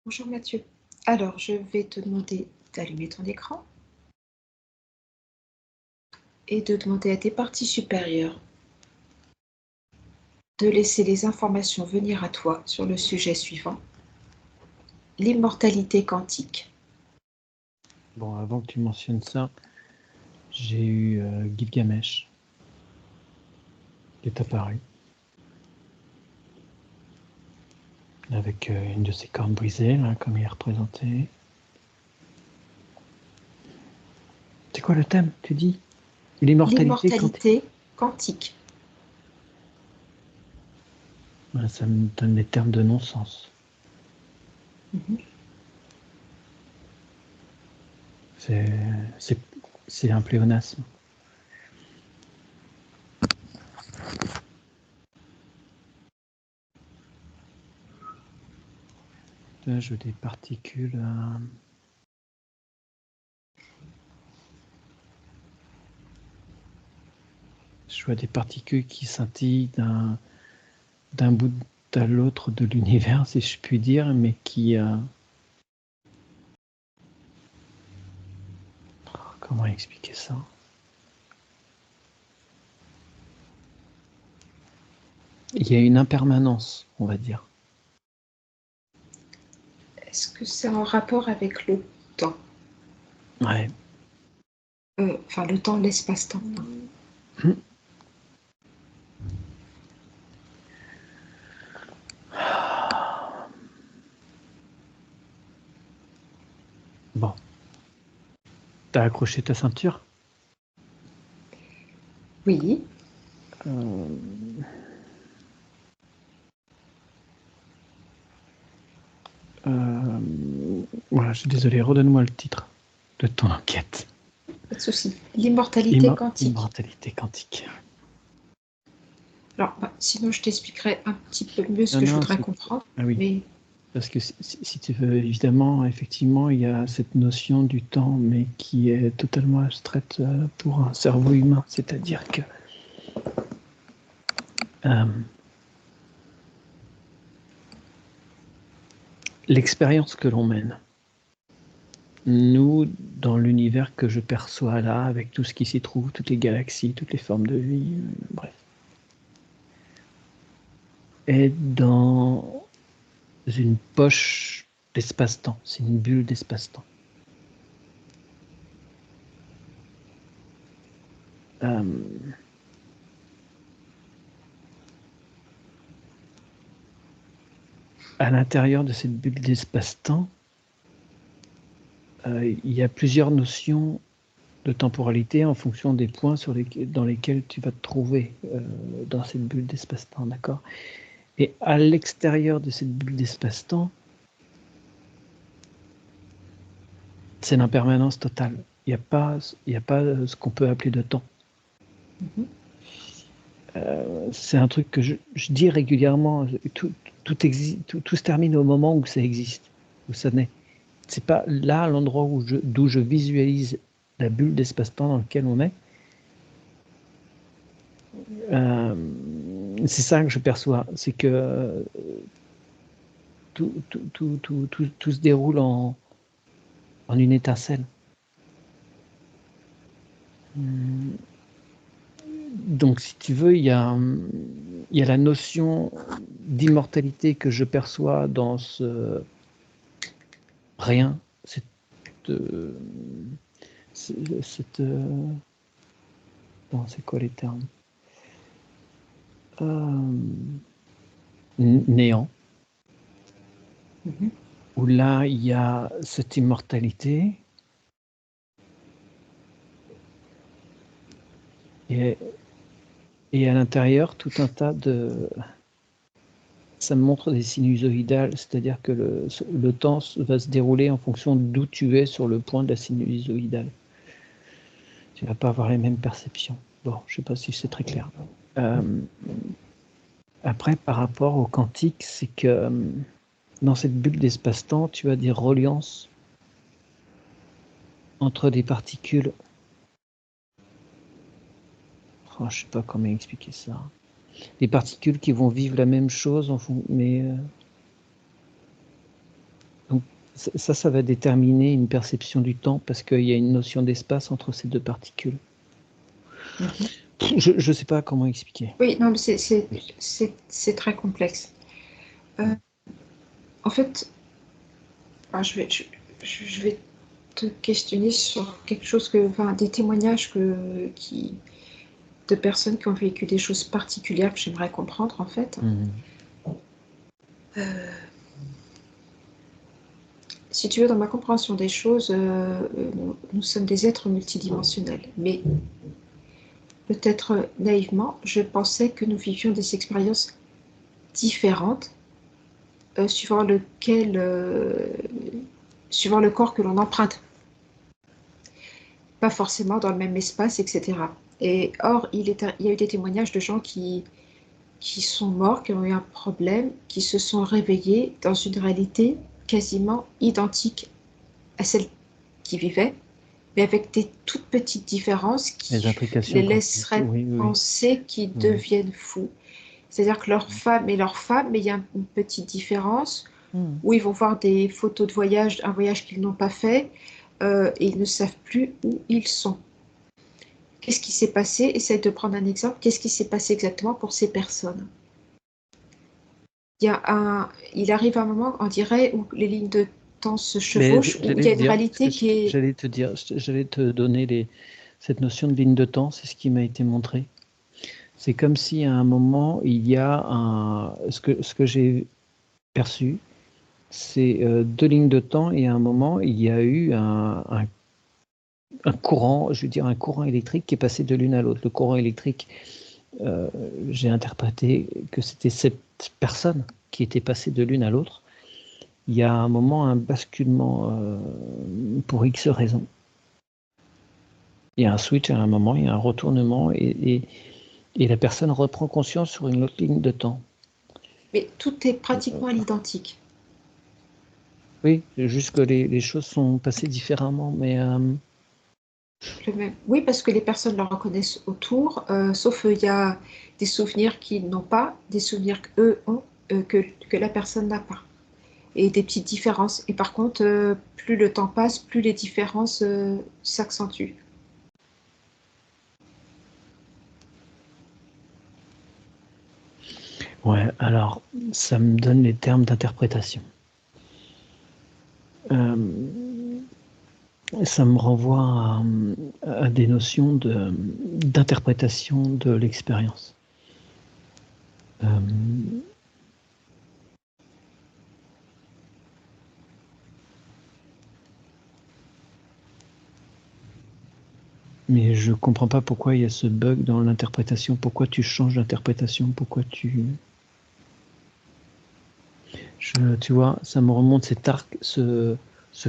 Bonjour Mathieu. Alors, je vais te demander d'allumer ton écran et de demander à tes parties supérieures de laisser les informations venir à toi sur le sujet suivant, l'immortalité quantique. Bon, avant que tu mentionnes ça, j'ai eu Gilgamesh qui est apparu avec une de ses cornes brisées, là, comme il est représenté. C'est quoi le thème, tu dis? L'immortalité quantique. L'immortalité quantique. Ouais, ça me donne des termes de non-sens. Mhm. C'est un pléonasme. Là, je veux des particules. Je vois des particules qui scintillent d'un bout à l'autre de l'univers, si je puis dire, mais qui. Comment expliquer ça? Il y a une impermanence, on va dire. Est-ce que c'est en rapport avec le temps? Ouais. Enfin, le temps, l'espace-temps. Bon. T'as accroché ta ceinture? Oui. Voilà, je suis désolé, redonne-moi le titre de ton enquête. Pas de souci. L'immortalité quantique. Immortalité quantique. Alors, sinon, je t'expliquerai un petit peu mieux ce que je Non, voudrais comprendre. Ah oui. Mais Parce que si tu veux, évidemment, effectivement, il y a cette notion du temps, mais qui est totalement abstraite pour un cerveau humain. C'est-à-dire que l'expérience que l'on mène, nous, dans l'univers que je perçois là, avec tout ce qui s'y trouve, toutes les galaxies, toutes les formes de vie, bref, est dans une poche d'espace-temps, c'est une bulle d'espace-temps. À l'intérieur de cette bulle d'espace-temps, il y a plusieurs notions de temporalité en fonction des points dans lesquels tu vas te trouver dans cette bulle d'espace-temps, d'accord? Et à l'extérieur de cette bulle d'espace-temps, c'est l'impermanence totale. Il n'y a pas ce qu'on peut appeler de temps. C'est un truc que je dis régulièrement. Tout se termine au moment où ça existe, où ça naît. C'est pas là l'endroit d'où je visualise la bulle d'espace-temps dans lequel on est. C'est ça que je perçois, c'est que tout se déroule en une étincelle. Donc, si tu veux, il y a la notion d'immortalité que je perçois dans ce rien, c'est quoi les termes? Néant. Où là, il y a cette immortalité. Et à l'intérieur, tout un tas de... Ça me montre des sinusoïdales, c'est-à-dire que le temps va se dérouler en fonction d'où tu es sur le point de la sinusoïdale. Tu ne vas pas avoir les mêmes perceptions. Bon, je ne sais pas si c'est très clair. Après, par rapport au quantique, c'est que dans cette bulle d'espace-temps, tu as des reliances entre des particules. Oh, je ne sais pas comment expliquer ça. Des particules qui vont vivre la même chose, mais donc Ça va déterminer une perception du temps parce qu'il y a une notion d'espace entre ces deux particules. Je ne sais pas comment expliquer. Oui, non, mais c'est très complexe. En fait, je vais te questionner sur quelque chose des témoignages de personnes qui ont vécu des choses particulières que j'aimerais comprendre, en fait. Si tu veux, dans ma compréhension des choses, nous sommes des êtres multidimensionnels. Mais peut-être naïvement, je pensais que nous vivions des expériences différentes suivant le corps que l'on emprunte. Pas forcément dans le même espace, etc. Et or, il y a eu des témoignages de gens qui sont morts, qui ont eu un problème, qui se sont réveillés dans une réalité quasiment identique à celle qu'ils vivaient, mais avec des toutes petites différences Les qui implications les quantiques. laisseraient penser qu'ils deviennent fous. C'est-à-dire que leur femme, mais il y a une petite différence où ils vont voir des photos de voyage, un voyage qu'ils n'ont pas fait, et ils ne savent plus où ils sont. Qu'est-ce qui s'est passé? Essaye de prendre un exemple. Qu'est-ce qui s'est passé exactement pour ces personnes? Il arrive un moment, on dirait, où les lignes de temps se chevauchent, où il y a une réalité qui est... J'allais te donner cette notion de ligne de temps, c'est ce qui m'a été montré. C'est comme si à un moment, il y a ce que j'ai perçu, c'est deux lignes de temps et à un moment, il y a eu un courant, je veux dire un courant électrique qui est passé de l'une à l'autre. Le courant électrique, j'ai interprété que c'était cette personne qui était passée de l'une à l'autre. Il y a un moment un basculement pour X raisons. Il y a un switch à un moment, il y a un retournement et la personne reprend conscience sur une autre ligne de temps. Mais tout est pratiquement à l'identique. Oui, juste que les choses sont passées différemment, mais... Oui, parce que les personnes le reconnaissent autour, sauf il y a des souvenirs qu'ils n'ont pas, des souvenirs qu'eux ont, que la personne n'a pas. Et des petites différences. Et par contre, plus le temps passe, plus les différences s'accentuent. Ouais, alors, ça me donne les termes d'interprétation. Ça me renvoie à des notions d'interprétation de l'expérience. Mais je comprends pas pourquoi il y a ce bug dans l'interprétation, pourquoi tu changes d'interprétation, pourquoi tu... tu vois, ça me remonte cet arc, ce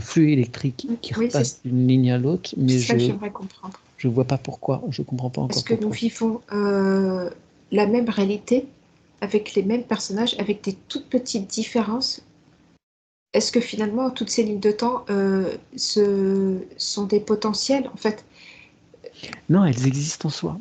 flux électrique qui repasse d'une ligne à l'autre, mais c'est ça que j'aimerais comprendre. Je vois pas pourquoi, je comprends pas encore Parce que pourquoi. nous vivons la même réalité, avec les mêmes personnages, avec des toutes petites différences. Est-ce que finalement, toutes ces lignes de temps sont des potentiels, en fait? Non, elles existent en soi.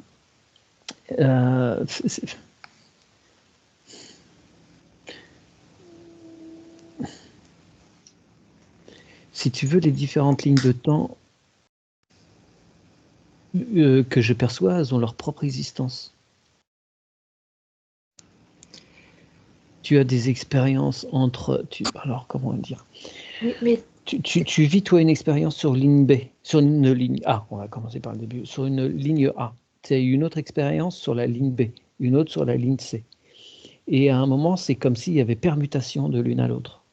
Si tu veux, les différentes lignes de temps que je perçois, elles ont leur propre existence. Tu as des expériences alors, comment dire? Oui, mais... Tu vis, toi, une expérience sur ligne B, sur une ligne A, on va commencer par le début, sur une ligne A. Tu as eu une autre expérience sur la ligne B, une autre sur la ligne C. Et à un moment, c'est comme s'il y avait permutation de l'une à l'autre.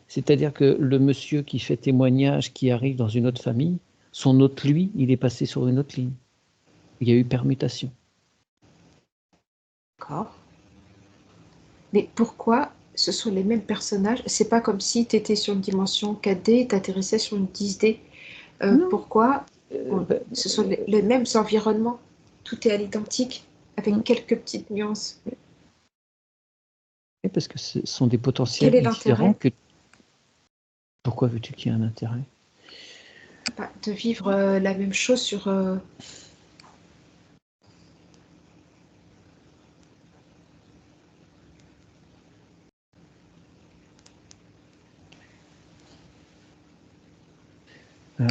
C'est-à-dire que le monsieur qui fait témoignage, qui arrive dans une autre famille, son autre lui, il est passé sur une autre ligne. Il y a eu permutation. D'accord. Mais pourquoi ce sont les mêmes personnages? C'est pas comme si tu étais sur une dimension 4D et tu atterrissais sur une 10D. Pourquoi ce sont les mêmes environnements? Tout est à l'identique, avec quelques petites nuances. Parce que ce sont des potentiels Quel est différents. l'intérêt Pourquoi veux-tu qu'il y ait un intérêt? de vivre la même chose sur...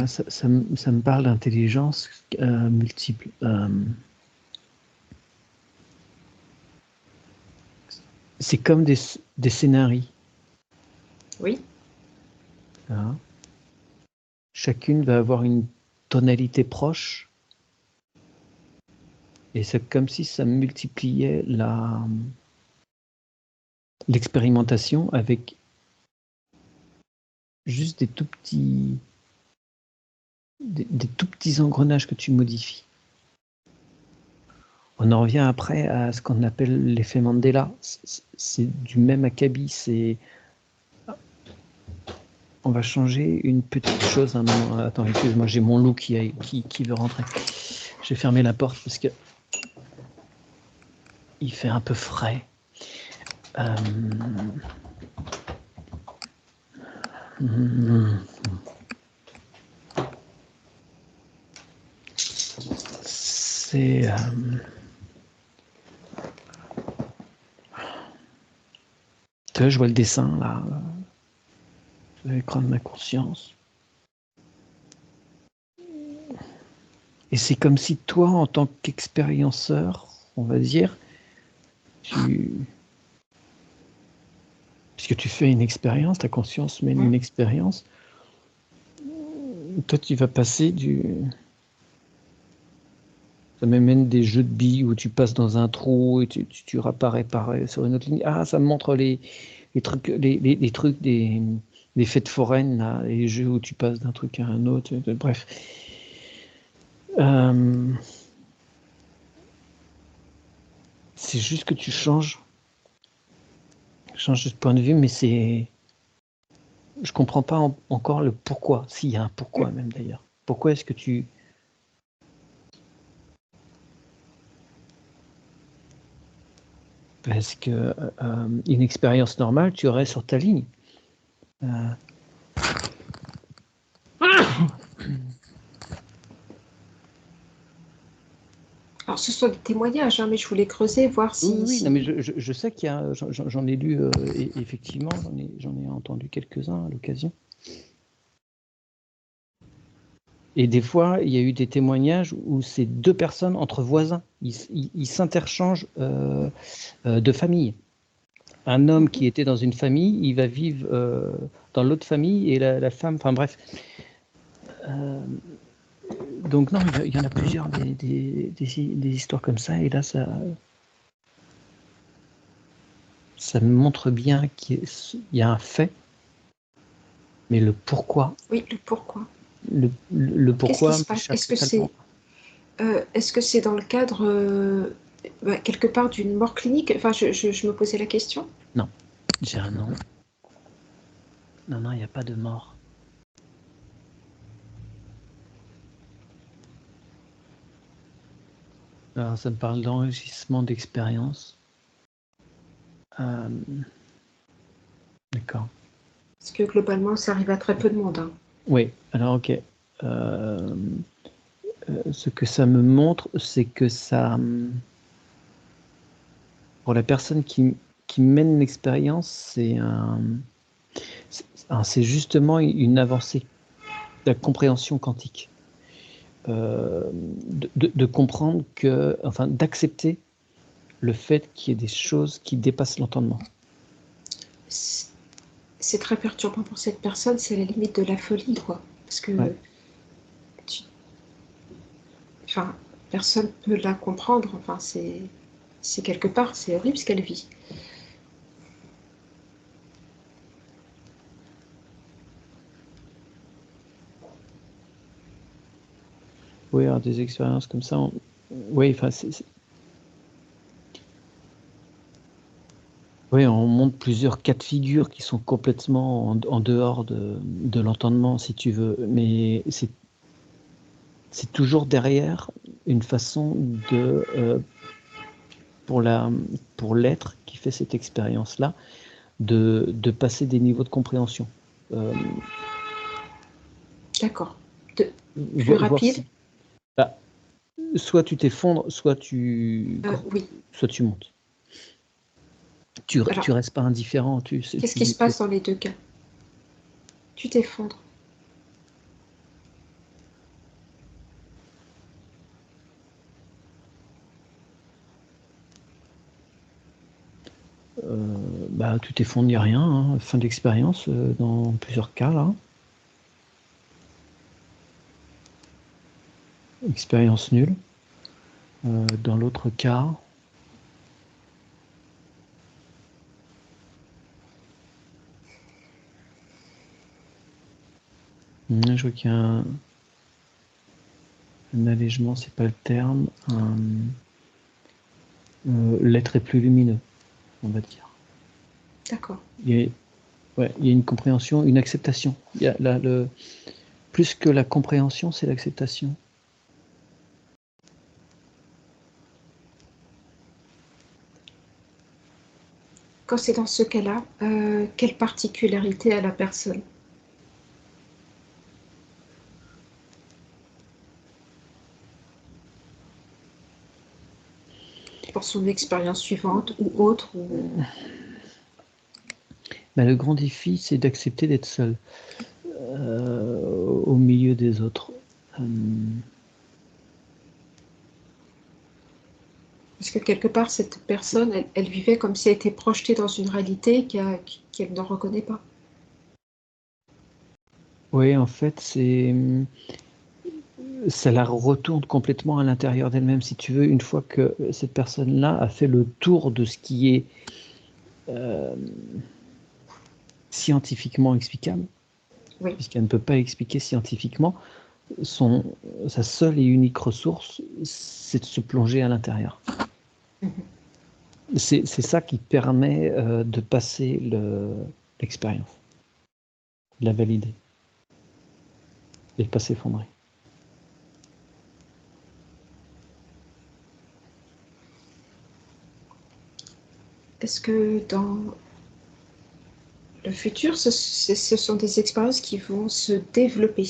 Ça me parle d'intelligence multiple. C'est comme des scénarios. Oui. Hein. Chacune va avoir une tonalité proche. Et c'est comme si ça multipliait l'expérimentation avec juste des tout petits engrenages que tu modifies. On en revient après à ce qu'on appelle l'effet Mandela. C'est du même acabit. On va changer une petite chose à un moment. Attends, excuse-moi, j'ai mon loup qui veut rentrer. Je vais fermer la porte parce que il fait un peu frais. C'est tu vois, je vois le dessin là. Je vais prendre ma conscience. Et c'est comme si toi, en tant qu'expérienceur, on va dire, puisque tu fais une expérience, ta conscience mène une expérience, toi tu vas passer ça m'amène des jeux de billes où tu passes dans un trou et tu réapparais sur une autre ligne. Ah, ça me montre les trucs, les trucs des fêtes foraines, là, les jeux où tu passes d'un truc à un autre, bref. C'est juste que tu changes de point de vue, mais je comprends pas encore le pourquoi, s'il y a un pourquoi même d'ailleurs. Pourquoi est-ce que tu... Parce que une expérience normale, tu aurais sur ta ligne. Alors, ce sont des témoignages, hein, mais je voulais creuser, voir si... Oui, non, mais je sais qu'il y a... J'en ai lu, effectivement, j'en ai entendu quelques-uns à l'occasion. Et des fois, il y a eu des témoignages où c'est deux personnes entre voisins. Ils s'interchangent de famille. Un homme qui était dans une famille, il va vivre dans l'autre famille et la femme, enfin bref. Donc non, il y en a plusieurs des histoires comme ça, et là ça me montre bien qu'il y a un fait, mais le pourquoi. Oui, le pourquoi. Le pourquoi. Qu'est-ce qui se passe? Est-ce que c'est dans le cadre quelque part d'une mort clinique? Enfin, je me posais la question. Non, j'ai un nom. Non, il n'y a pas de mort. Alors, ça me parle d'enrichissement d'expérience. D'accord. Parce que globalement, ça arrive à très peu de monde. Hein. Oui, alors ok. Ce que ça me montre, c'est que ça... Pour la personne qui mène l'expérience, c'est justement une avancée de la compréhension quantique. De comprendre que, enfin, d'accepter le fait qu'il y ait des choses qui dépassent l'entendement. C'est très perturbant pour cette personne, c'est la limite de la folie, quoi. Parce que enfin, personne peut la comprendre. Enfin, c'est quelque part, c'est horrible ce qu'elle vit. Oui, alors des expériences comme ça, oui, enfin, oui, on montre plusieurs cas de figure qui sont complètement en dehors de l'entendement, si tu veux, mais c'est toujours derrière une façon pour l'être qui fait cette expérience-là, de passer des niveaux de compréhension. D'accord. Plus rapide. Soit tu t'effondres, soit oui. soit tu montes. Tu restes pas indifférent. Qu'est-ce qui se passe dans les deux cas? Tu t'effondres. tu t'effondres, il n'y a rien. Hein. Fin d'expérience dans plusieurs cas, là. Expérience nulle. Dans l'autre cas, je vois qu'il y a un allègement, c'est pas le terme. L'être est plus lumineux, on va dire. D'accord. Il y a une compréhension, une acceptation. Il y a plus que la compréhension, c'est l'acceptation. Quand c'est dans ce cas-là, quelle particularité a la personne? Pour son expérience suivante ou autre Le grand défi, c'est d'accepter d'être seul au milieu des autres. Parce que quelque part, cette personne, elle vivait comme si elle était projetée dans une réalité qu'elle ne reconnaît pas. Oui, en fait, ça la retourne complètement à l'intérieur d'elle-même, si tu veux, une fois que cette personne-là a fait le tour de ce qui est scientifiquement explicable, oui. Puisqu'elle ne peut pas expliquer scientifiquement, sa seule et unique ressource, c'est de se plonger à l'intérieur. C'est ça qui permet de passer l'expérience, de la valider, et de ne pas s'effondrer. Est-ce que dans le futur, ce sont des expériences qui vont se développer?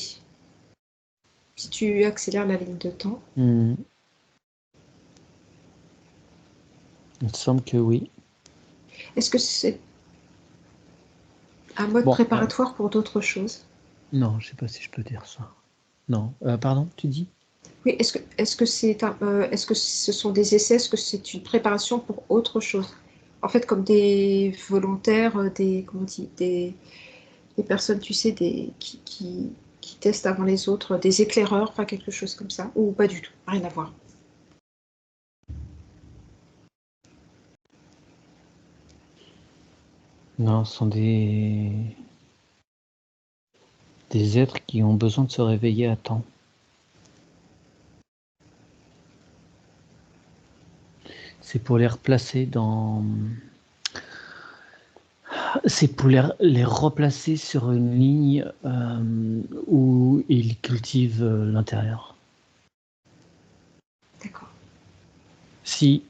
Si tu accélères la ligne de temps. Il me semble que oui. Est-ce que c'est un mode préparatoire pour d'autres choses? Non, je ne sais pas si je peux dire ça. Non. Pardon, tu dis? Oui, est-ce que ce sont des essais? Est-ce que c'est une préparation pour autre chose? En fait, comme des volontaires, des personnes, tu sais, qui testent avant les autres, des éclaireurs, enfin quelque chose comme ça, ou pas du tout, rien à voir. Non, ce sont des êtres qui ont besoin de se réveiller à temps. C'est pour les replacer dans... C'est pour les replacer sur une ligne où ils cultivent l'intérieur. D'accord. Si,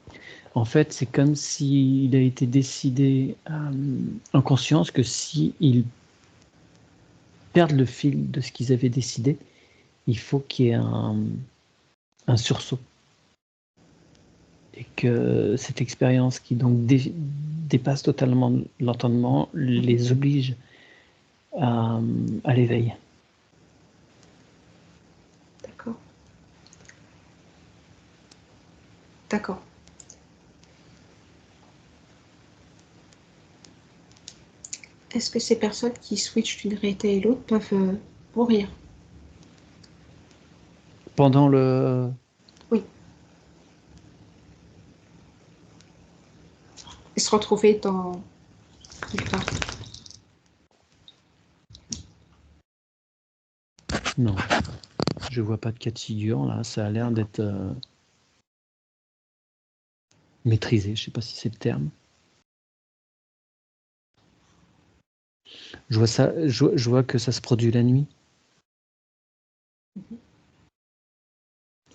en fait, c'est comme s'il a été décidé en conscience que s'ils perdent le fil de ce qu'ils avaient décidé, il faut qu'il y ait un sursaut. Et que cette expérience qui donc dépasse totalement l'entendement les oblige à l'éveil. D'accord. D'accord. Est-ce que ces personnes qui switchent d'une réalité à l'autre peuvent mourir? Pendant le... Oui. Et se retrouver dans nulle part. Non, je vois pas de cas de figure là, ça a l'air d'être maîtrisé, je sais pas si c'est le terme. Je vois ça, je vois que ça se produit la nuit.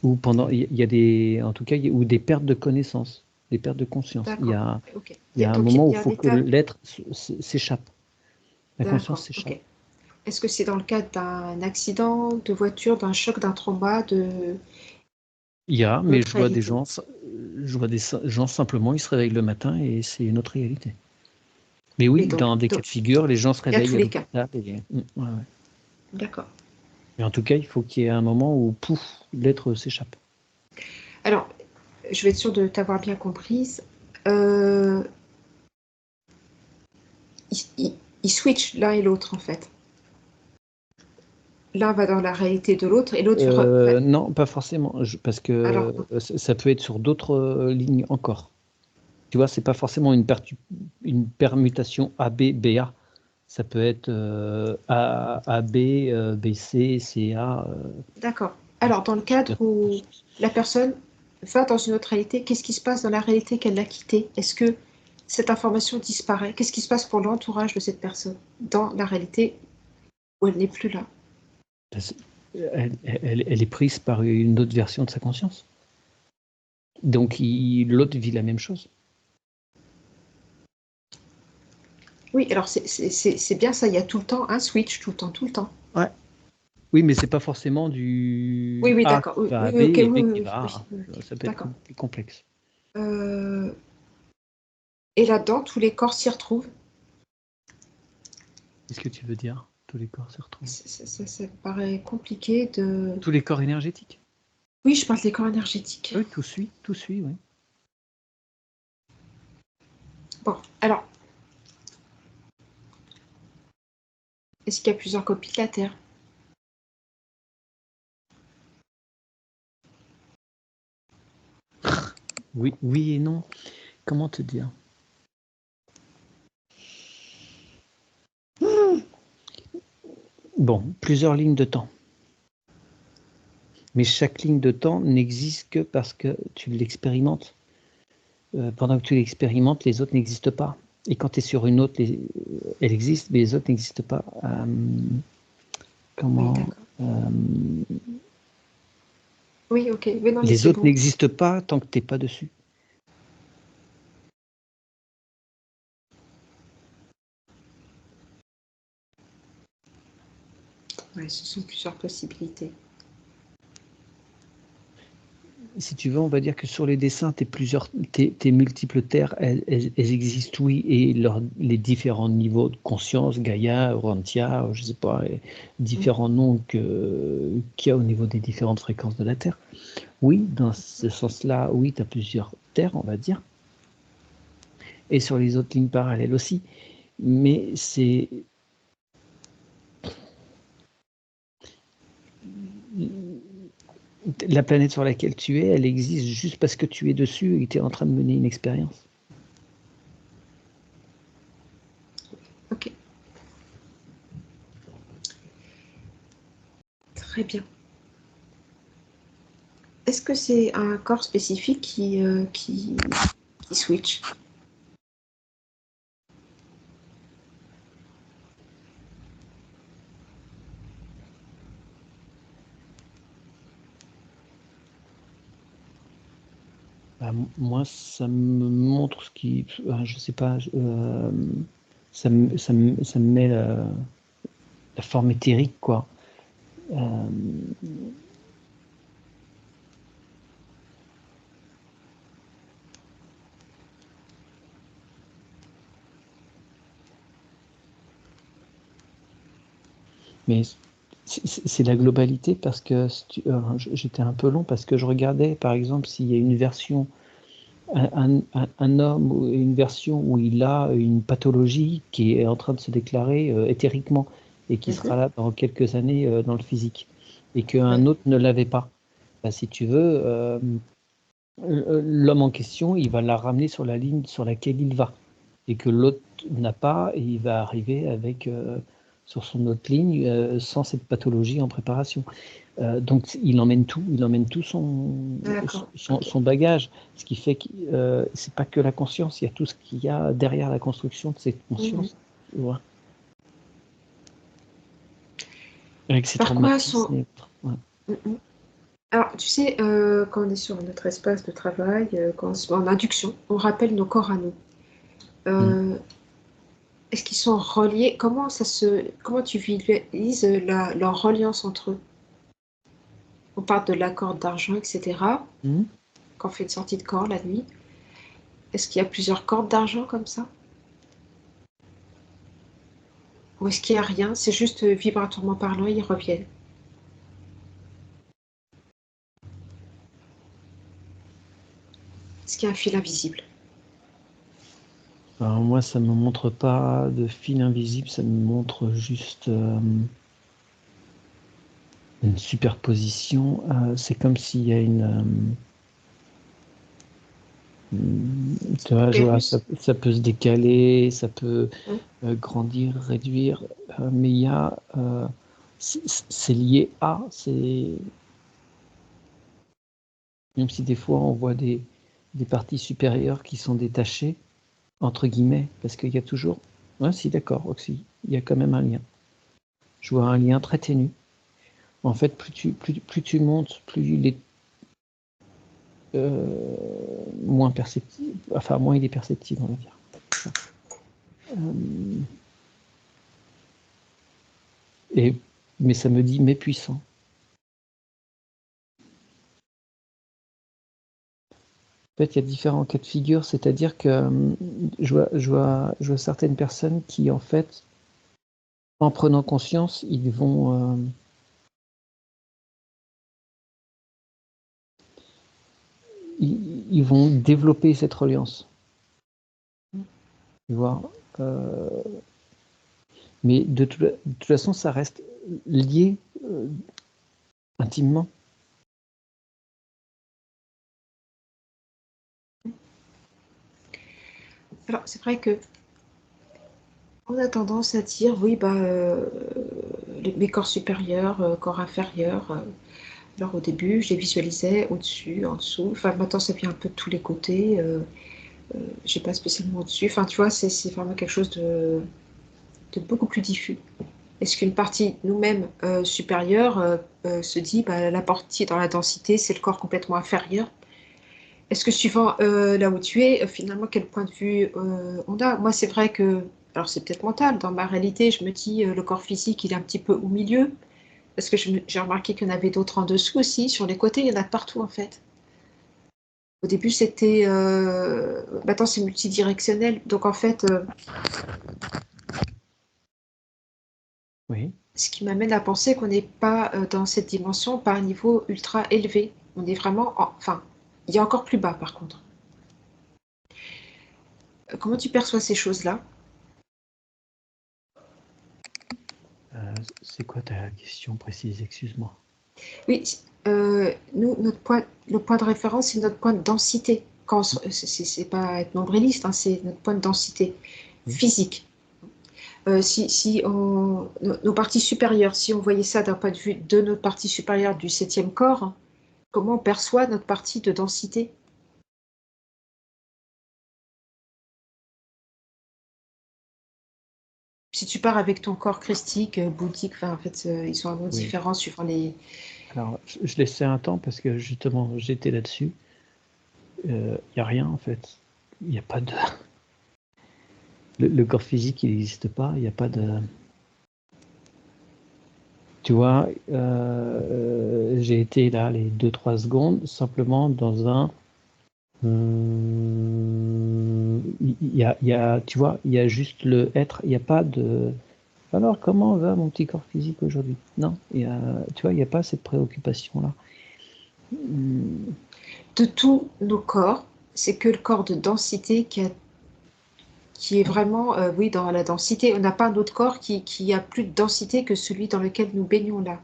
Ou pendant, il y a des, en tout cas, ou des pertes de connaissances, des pertes de conscience. Il y a, okay. il y a un moment où il faut que l'être s'échappe. La conscience s'échappe. Okay. Est-ce que c'est dans le cadre d'un accident de voiture, d'un choc, d'un trauma, de... Il y a, mais je vois des gens simplement, ils se réveillent le matin et c'est une autre réalité. Mais oui, donc, dans des cas de figure, les gens se réveillent à l'hôpital. Ouais. D'accord. Mais en tout cas, il faut qu'il y ait un moment où, pouf, l'être s'échappe. Alors, je vais être sûre de t'avoir bien comprise. ils switchent l'un et l'autre, en fait. L'un va dans la réalité de l'autre et l'autre... Non, pas forcément, parce que Alors, ça peut être sur d'autres lignes encore. Tu vois, c'est pas forcément une permutation AB, BA. Ça peut être AB, BC, CA. d'accord. Alors, dans le cadre où la personne va dans une autre réalité, qu'est-ce qui se passe dans la réalité qu'elle a quittée? Est-ce que cette information disparaît? Qu'est-ce qui se passe pour l'entourage de cette personne dans la réalité où elle n'est plus là? Elle est prise par une autre version de sa conscience. Donc l'autre vit la même chose. Oui, alors c'est bien ça, il y a tout le temps un switch, tout le temps, tout le temps. Ouais. Oui, mais c'est pas forcément du Oui, oui, A d'accord. qui Oui, va à oui, B oui, ok, et oui, B oui, qui oui, va à oui, A. oui, ok, Ça peut être d'accord. plus complexe. Et là-dedans, tous les corps s'y retrouvent. Qu'est-ce que tu veux dire? Tous les corps se retrouvent. Ça me paraît compliqué de... Tous les corps énergétiques? Oui, je parle des corps énergétiques. Oui, tout suit, oui. Bon, alors, est-ce qu'il y a plusieurs copies de la Terre? Oui et non. Comment te dire? Bon, plusieurs lignes de temps. Mais chaque ligne de temps n'existe que parce que tu l'expérimentes. Pendant que tu l'expérimentes, les autres n'existent pas. Et quand tu es sur une autre, elle existe, mais les autres n'existent pas. Oui, Comment d'accord. Oui, ok. Mais non, mais Les c'est autres bon. n'existent pas tant que tu n'es pas dessus. Ouais, ce sont plusieurs possibilités. Si tu veux, on va dire que sur les dessins, tes multiples terres, elles existent, oui, et les différents niveaux de conscience, Gaïa, Urantia, je ne sais pas, les différents noms qu'il y a au niveau des différentes fréquences de la Terre. Oui, dans ce sens-là, oui, tu as plusieurs terres, on va dire. Et sur les autres lignes parallèles aussi. Mais c'est... La planète sur laquelle tu es, elle existe juste parce que tu es dessus et que tu es en train de mener une expérience. Ok. Très bien. Est-ce que c'est un corps spécifique qui switch? Bah, moi, ça me montre ce qui... je sais pas, ça me met la forme éthérique, quoi. Mais c'est la globalité parce que j'étais un peu long parce que je regardais, par exemple, s'il y a une version, un homme ou une version où il a une pathologie qui est en train de se déclarer éthériquement et qui sera là dans quelques années dans le physique et qu'un Ouais. autre ne l'avait pas. Bah, si tu veux, l'homme en question, il va la ramener sur la ligne sur laquelle il va et que l'autre n'a pas et il va arriver avec sur son autre ligne sans cette pathologie en préparation. Donc il emmène tout son bagage, ce qui fait que c'est pas que la conscience, il y a tout ce qu'il y a derrière la construction de cette conscience. Tu vois. Avec ses Par quoi traumatismes sont... et autres. Ouais. Alors, tu sais, quand on est sur notre espace de travail, quand on se met en induction, on rappelle nos corps à nous. Est-ce qu'ils sont reliés? Comment tu visualises leur reliance entre eux? On parle de la corde d'argent, etc. Quand on fait une sortie de corps la nuit. Est-ce qu'il y a plusieurs cordes d'argent comme ça? Ou est-ce qu'il n'y a rien? C'est juste vibratoirement parlant, ils reviennent. Est-ce qu'il y a un fil invisible? Alors, moi, ça me montre pas de fil invisible, ça me montre juste une superposition. C'est comme s'il y a tu vois, je vois, Pérus. ça peut se décaler, ça peut Hein. grandir, réduire, mais il y a, c'est lié à, c'est même si des fois on voit des parties supérieures qui sont détachées, entre guillemets, parce qu'il y a toujours, ouais, si d'accord, aussi, il y a quand même un lien. Je vois un lien très ténu. En fait, plus tu montes, plus il est moins perceptible, enfin moins il est perceptible, on va dire. Et, mais ça me dit mais puissant. En fait, il y a différents cas de figure, c'est-à-dire que je vois certaines personnes qui, en fait, en prenant conscience, ils vont développer cette reliance. Tu vois, euh, mais de toute façon, ça reste lié intimement. Alors, c'est vrai que on a tendance à dire, oui, bah, mes corps supérieurs, corps inférieurs. Alors, au début, je les visualisais au-dessus, en dessous. Enfin, maintenant, ça vient un peu de tous les côtés. J'ai pas spécialement au-dessus. Enfin, tu vois, c'est vraiment quelque chose de beaucoup plus diffus. Est-ce qu'une partie de nous-mêmes supérieure se dit, bah, la partie dans la densité, c'est le corps complètement inférieur? Est-ce que suivant là où tu es, finalement, quel point de vue on a? Moi, c'est vrai que, alors c'est peut-être mental, dans ma réalité, je me dis, le corps physique, il est un petit peu au milieu, parce que j'ai remarqué qu'il y en avait d'autres en dessous aussi, sur les côtés, il y en a de partout en fait. Au début, c'était, maintenant c'est multidirectionnel, donc en fait, Oui. ce qui m'amène à penser qu'on n'est pas dans cette dimension par un niveau ultra élevé. On est vraiment, enfin, il y a encore plus bas par contre. Comment tu perçois ces choses-là? C'est quoi ta question précise, excuse-moi. Oui, nous, le point de référence, c'est notre point de densité. C'est pas être nombriliste, hein, c'est notre point de densité Oui. physique. Si nos parties supérieures, si on voyait ça d'un point de vue de notre partie supérieure du septième corps, hein, comment on perçoit notre partie de densité? Si tu pars avec ton corps christique, bouddhique, enfin, en fait, ils sont vraiment Oui. différents suivant les. Alors, je laissais un temps parce que justement, j'étais là-dessus. Il n'y a rien en fait. Il n'y a pas de. Le corps physique, il n'existe pas. Il n'y a pas de. Tu vois, j'ai été là les 2-3 secondes simplement dans un. Tu vois, il y a juste le être. Il n'y a pas de. Alors, comment va mon petit corps physique aujourd'hui? Non, tu vois, il n'y a pas cette préoccupation-là. De tous nos corps, c'est que le corps de densité qui est vraiment, oui, dans la densité. On n'a pas un autre corps qui a plus de densité que celui dans lequel nous baignons là.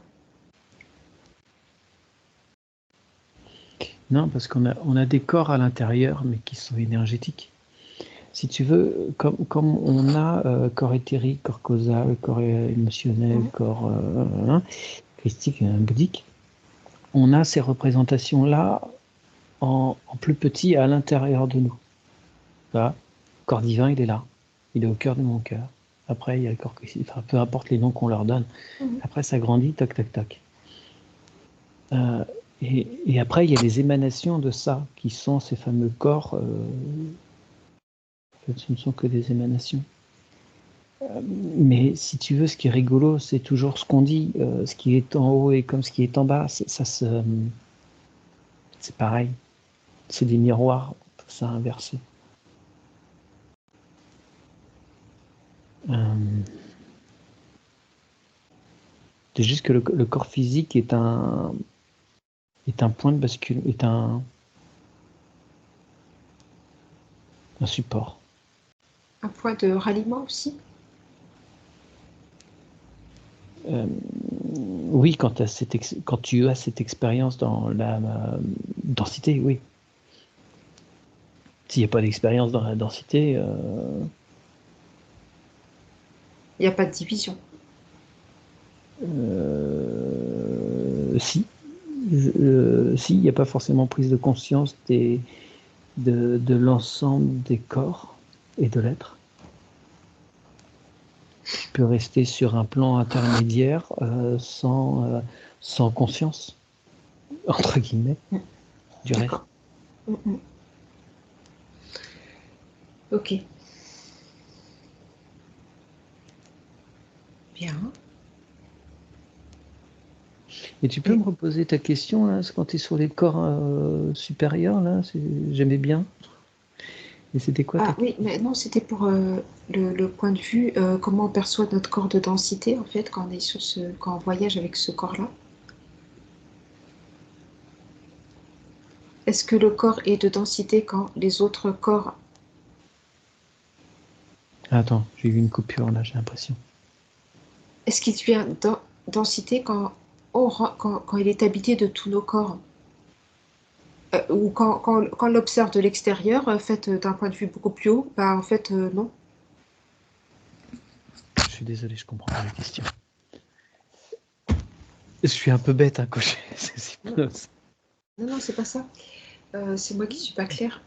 Non, parce on a des corps à l'intérieur, mais qui sont énergétiques. Si tu veux, comme on a corps éthérique, corps causal, corps émotionnel, Mhm. corps christique, bouddhique, on a ces représentations-là en plus petit à l'intérieur de nous. Là, le corps divin, il est là. Il est au cœur de mon cœur. Après, il y a le corps christique, enfin, peu importe les noms qu'on leur donne. Mhm. Après, ça grandit, toc, toc, toc. Euh, et après, il y a les émanations de ça, qui sont ces fameux corps. En fait, ce ne sont que des émanations. Mais si tu veux, ce qui est rigolo, c'est toujours ce qu'on dit. Ce qui est en haut et comme ce qui est en bas, c'est pareil. C'est des miroirs, tout ça inversé. Euh, c'est juste que le corps physique est un point de bascule, est un support. Un point de ralliement aussi. Oui, quand tu as cette expérience dans la densité, oui. S'il n'y a pas d'expérience dans la densité... Il n'y a pas de division. Si. Si, il n'y a pas forcément prise de conscience de l'ensemble des corps et de l'être. Tu peux rester sur un plan intermédiaire sans conscience, entre guillemets, du reste. D'accord. Ok. Bien. Et tu peux me reposer ta question, là, quand tu es sur les corps supérieurs, là, j'aimais bien. Et c'était quoi ta Oui, mais non, c'était pour le point de vue, comment on perçoit notre corps de densité, en fait, quand on est quand on voyage avec ce corps-là. Est-ce que le corps est de densité quand les autres corps... Attends, j'ai eu une coupure, là, j'ai l'impression. Est-ce qu'il devient densité quand il est habité de tous nos corps? Ou quand on l'observe de l'extérieur, fait d'un point de vue beaucoup plus haut, bah en fait non. Je suis désolé, je comprends pas la question. Je suis un peu bête, hein, quand Non, c'est pas ça. C'est moi qui suis pas claire.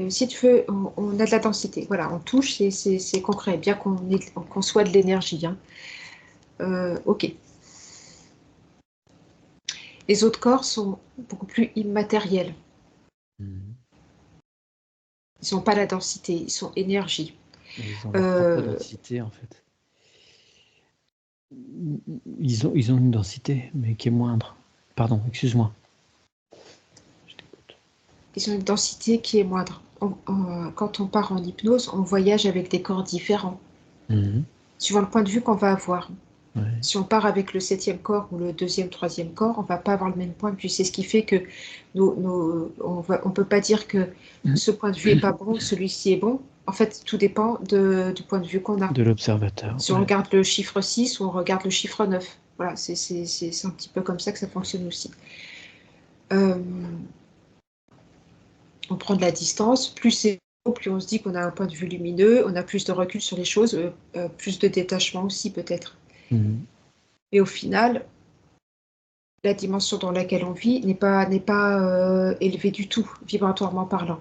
Si tu veux, on a de la densité. Voilà, on touche, c'est concret, bien qu'on soit de l'énergie, hein. Ok. Les autres corps sont beaucoup plus immatériels. Mhm. Ils n'ont pas la densité, ils sont énergie. Ils ont leur propre densité, en fait. Ils ont une densité, mais qui est moindre. Pardon, excuse-moi. Je t'écoute. Ils ont une densité qui est moindre. Quand on part en hypnose, on voyage avec des corps différents, Mhm. suivant le point de vue qu'on va avoir. Ouais. Si on part avec le 7e corps ou le 2e, 3e corps, on ne va pas avoir le même point de vue. C'est ce qui fait que on ne peut pas dire que ce point de vue n'est pas bon, celui-ci est bon. En fait, tout dépend du point de vue qu'on a. De l'observateur. Si on Ouais. regarde le chiffre 6 ou on regarde le chiffre 9. Voilà, c'est un petit peu comme ça que ça fonctionne aussi. Euh, on prend de la distance, plus c'est haut, plus on se dit qu'on a un point de vue lumineux, on a plus de recul sur les choses, plus de détachement aussi peut-être. Mhm. Et au final, la dimension dans laquelle on vit n'est pas élevée du tout, vibratoirement parlant.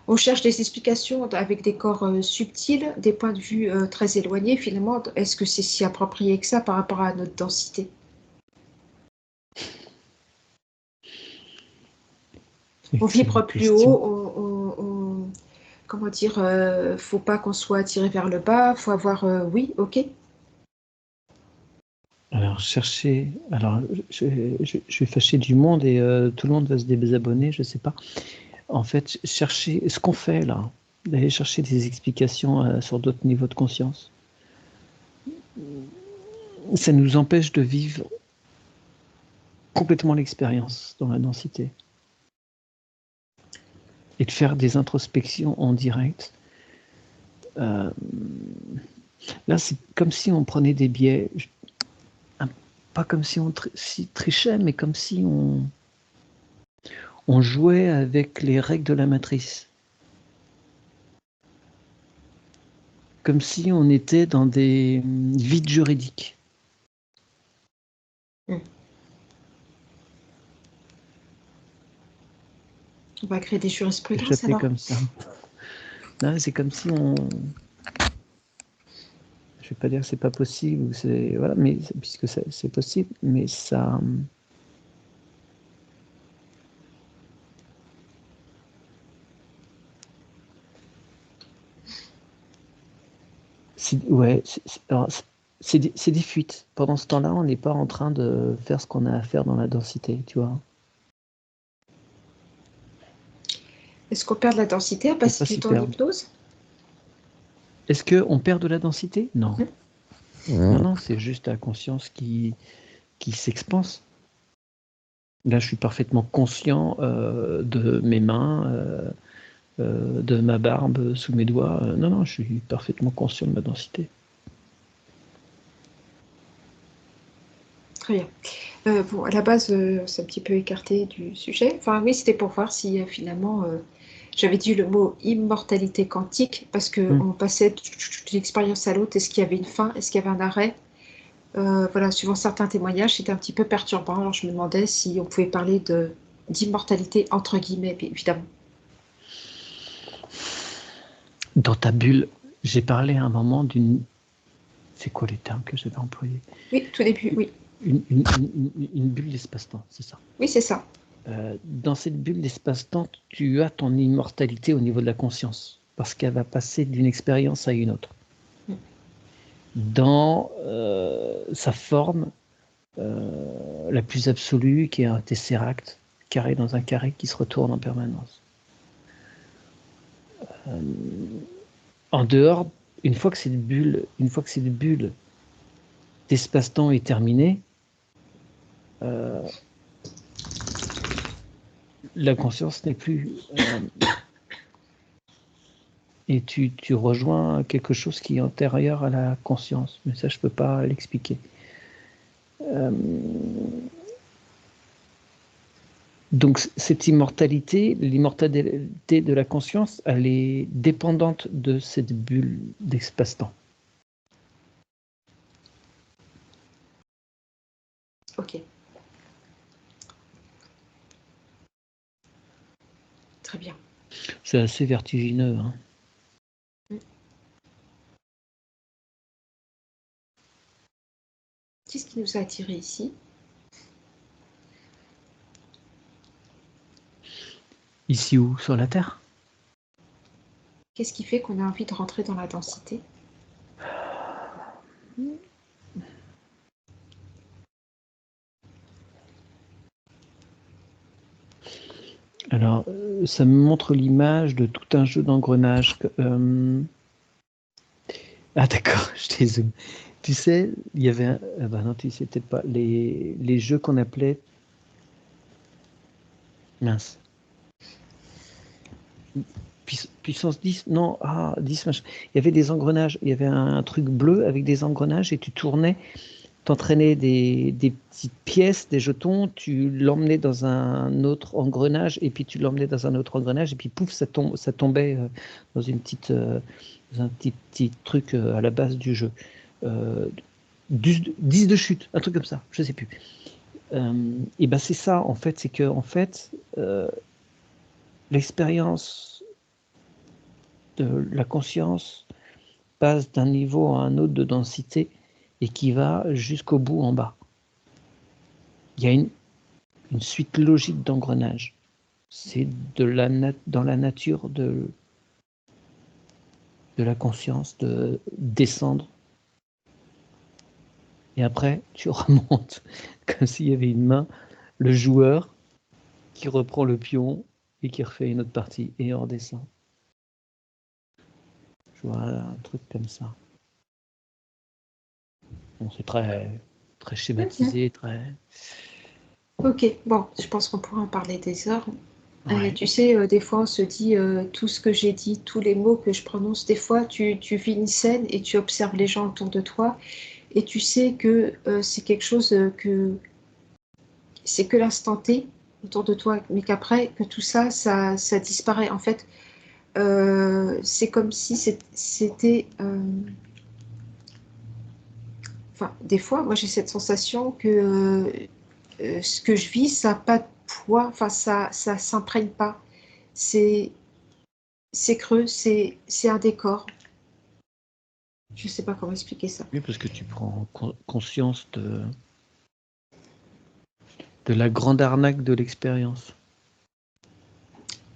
On cherche des explications avec des corps subtils, des points de vue très éloignés. Finalement, est-ce que c'est si approprié que ça par rapport à notre densité? On Excellente vibre plus question. haut, comment dire, faut pas qu'on soit attiré vers le bas, faut avoir, oui, ok. Alors, je vais fâcher du monde et tout le monde va se désabonner, je sais pas. En fait, chercher ce qu'on fait là, d'aller chercher des explications sur d'autres niveaux de conscience, ça nous empêche de vivre complètement l'expérience dans la densité et de faire des introspections en direct. Là, c'est comme si on prenait des biais, pas comme si on trichait, mais comme si on jouait avec les règles de la matrice. Comme si on était dans des vides juridiques. On va créer des jurisprudences Échapper alors. comme ça. Là, c'est comme si on... Je vais pas dire que c'est pas possible, voilà, mais puisque c'est possible, mais ça... Ouais, c'est des fuites. Pendant ce temps-là, on n'est pas en train de faire ce qu'on a à faire dans la densité, tu vois. Est-ce qu'on perd de la densité en Faut pas passant du s'y temps en perdre. hypnose? Est-ce qu'on perd de la densité? Non. Non, c'est juste la conscience qui s'expanse. Là, je suis parfaitement conscient de mes mains, de ma barbe sous mes doigts. Non, je suis parfaitement conscient de ma densité. Très bien. Bon, à la base, c'est un petit peu écarté du sujet. Enfin, oui, c'était pour voir si finalement, j'avais dit le mot immortalité quantique parce qu'on passait d'une expérience à l'autre. Est-ce qu'il y avait une fin? Est-ce qu'il y avait un arrêt? Voilà, suivant certains témoignages, c'était un petit peu perturbant. Alors, je me demandais si on pouvait parler d'immortalité entre guillemets, évidemment. Dans ta bulle, j'ai parlé à un moment d'une... C'est quoi les termes que j'avais employés? Oui, tout début, oui. Une bulle d'espace-temps, c'est ça. Oui, c'est ça. Dans cette bulle d'espace-temps, tu as ton immortalité au niveau de la conscience, parce qu'elle va passer d'une expérience à une autre. Dans sa forme la plus absolue, qui est un tesseract, carré dans un carré qui se retourne en permanence. En dehors, une fois que cette bulle d'espace-temps est terminée, la conscience n'est plus... et tu rejoins quelque chose qui est antérieur à la conscience. Mais ça, je ne peux pas l'expliquer. Donc, cette immortalité, l'immortalité de la conscience, elle est dépendante de cette bulle d'espace-temps. Ok. Très bien. C'est assez vertigineux. Hein. Qu'est-ce qui nous a attirés ici? Ici où? Sur la Terre? Qu'est-ce qui fait qu'on a envie de rentrer dans la densité? Alors, ça me montre l'image de tout un jeu d'engrenage. Ah d'accord, je dézoome. Tu sais, il y avait bah non, tu sais peut-être pas. Les jeux qu'on appelait... Mince. Puissance 10, non, 10, machin. Il y avait des engrenages, il y avait un truc bleu avec des engrenages et tu tournais, t'entraînais des petites pièces, des jetons, tu l'emmenais dans un autre engrenage et puis tu l'emmenais dans un autre engrenage et puis pouf, ça tombait dans une petite, dans un petit truc à la base du jeu. 10 de chute, un truc comme ça, je sais plus. Et ben c'est ça en fait, c'est que en fait l'expérience de la conscience passe d'un niveau à un autre de densité et qui va jusqu'au bout en bas. Il y a une suite logique d'engrenages. C'est dans la nature de la conscience de descendre. Et après, tu remontes comme s'il y avait une main, le joueur qui reprend le pion et qui refait une autre partie et on redescend. Je vois un truc comme ça. Bon, c'est très schématisé, très... Ok, bon, je pense qu'on pourra en parler des heures. Ouais. Tu sais, des fois on se dit tout ce que j'ai dit, tous les mots que je prononce, des fois tu vis une scène et tu observes les gens autour de toi et tu sais que c'est quelque chose c'est que l'instant T autour de toi, mais qu'après, que tout ça, ça disparaît. En fait, c'est comme si c'était... Enfin, des fois, moi j'ai cette sensation que ce que je vis, ça n'a pas de poids, enfin, ça s'imprègne pas. C'est creux, c'est un décor. Je sais pas comment expliquer ça. Oui, parce que tu prends conscience de la grande arnaque de l'expérience.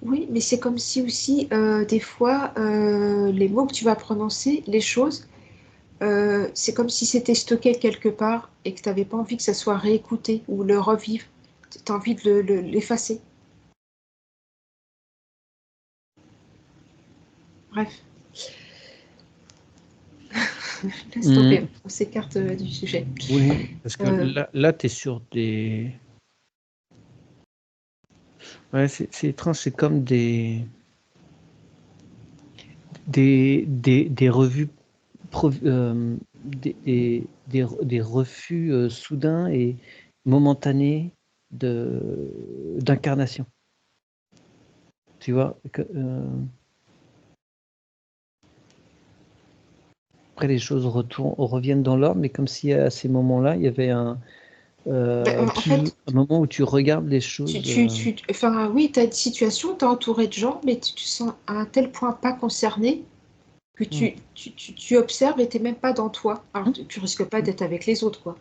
Oui, mais c'est comme si aussi, des fois, les mots que tu vas prononcer, les choses, c'est comme si c'était stocké quelque part et que tu n'avais pas envie que ça soit réécouté ou le revivre. Tu as envie de l'effacer. Bref, laisse tomber, on s'écarte du sujet. Oui, parce que là tu es sur des... Ouais, c'est étrange, c'est comme des... des revues, des refus soudains et momentanés d'incarnation. Tu vois après les choses reviennent dans l'ordre, mais comme si à ces moments-là, il y avait un moment où tu regardes les choses. Enfin, oui, tu as une situation, tu es entouré de gens, mais tu te sens à un tel point pas concerné que tu observes et tu n'es même pas dans toi. Alors, tu risques pas d'être avec les autres, quoi.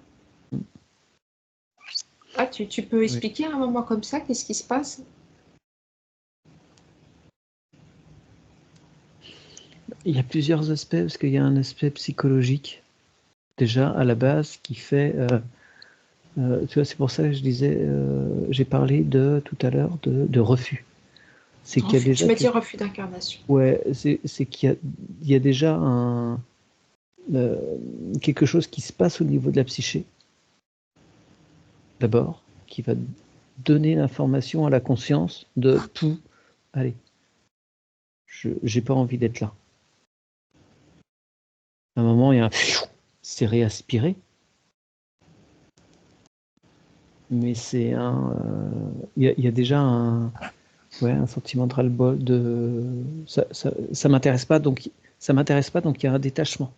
Ah, tu peux expliquer un moment comme ça, qu'est-ce qui se passe? Il y a plusieurs aspects, parce qu'il y a un aspect psychologique, déjà, à la base, qui fait... tu vois, c'est pour ça que je disais, j'ai parlé tout à l'heure de refus. C'est qu'il y a déjà tu m'as dit refus d'incarnation. Ouais, c'est qu'il y a déjà quelque chose qui se passe au niveau de la psyché, d'abord, qui va donner l'information à la conscience de tout. Allez, j'ai pas envie d'être là. À un moment, il y a c'est réaspiré, mais c'est il y a déjà un sentiment de ras-le-bol ça m'intéresse pas, donc il y a un détachement.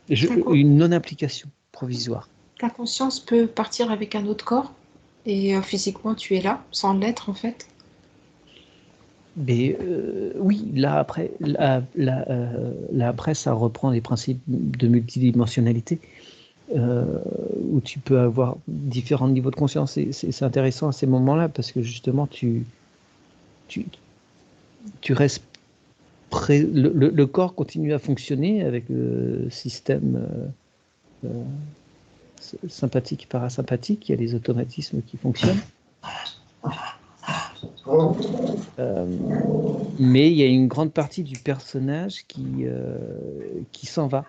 Une non-application provisoire. Ta conscience peut partir avec un autre corps et physiquement tu es là, sans l'être en fait. Mais oui, là après, ça reprend les principes de multidimensionnalité, où tu peux avoir différents niveaux de conscience. Et c'est intéressant à ces moments-là, parce que justement, tu restes prêt. Le corps continue à fonctionner avec le système sympathique et parasympathique. Il y a les automatismes qui fonctionnent. Mais il y a une grande partie du personnage qui s'en va.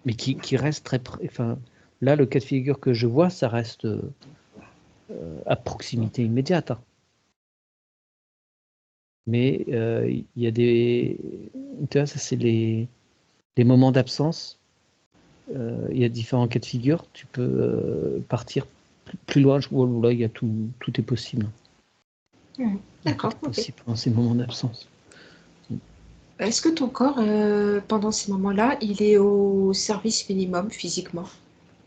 Mais qui reste très... Enfin, là, le cas de figure que je vois, ça reste à proximité immédiate. Hein. Mais il y a des... Tu vois, ça, c'est les moments d'absence. Il y a différents cas de figure. Tu peux partir plus loin. Là, il y a tout est possible. D'accord. Tout est possible dans ces moments d'absence. Est-ce que ton corps, pendant ces moments-là, il est au service minimum physiquement?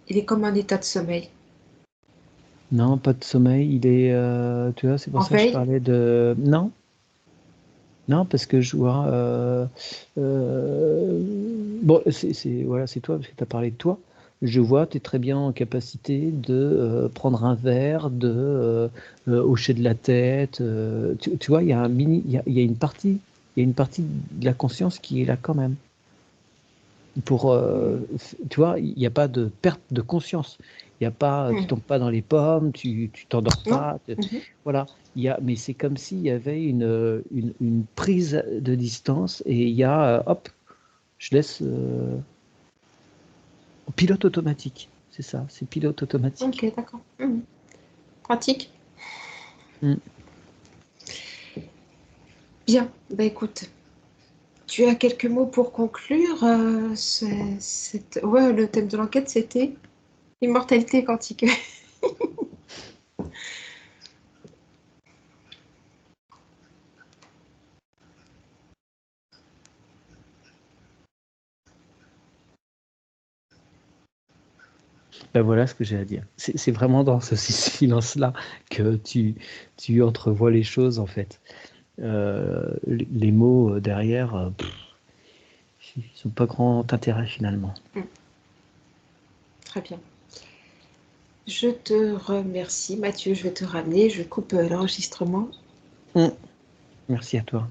Il est comme un état de sommeil? Non, pas de sommeil. Il est... tu vois, c'est pour ça que je parlais de... Non, parce que je vois... bon, c'est toi, parce que tu as parlé de toi. Je vois, tu es très bien en capacité de prendre un verre, de hocher de la tête. Tu vois, il y a il y a une partie de la conscience qui est là quand même. Tu vois, il n'y a pas de perte de conscience. Il y a pas, tu tombes pas dans les pommes, tu t'endors pas. Voilà. Mais c'est comme s'il y avait une prise de distance et il y a, hop, je laisse pilote automatique. C'est ça, c'est pilote automatique. Ok, d'accord. Pratique. Bien, bah écoute, tu as quelques mots pour conclure. Le thème de l'enquête, c'était immortalité quantique. Ben voilà ce que j'ai à dire. C'est vraiment dans ce silence-là que tu entrevois les choses, en fait. Les mots derrière, ils n'ont pas grand intérêt, finalement. Très bien. Je te remercie, Mathieu. Je vais te ramener. Je coupe l'enregistrement. Merci à toi.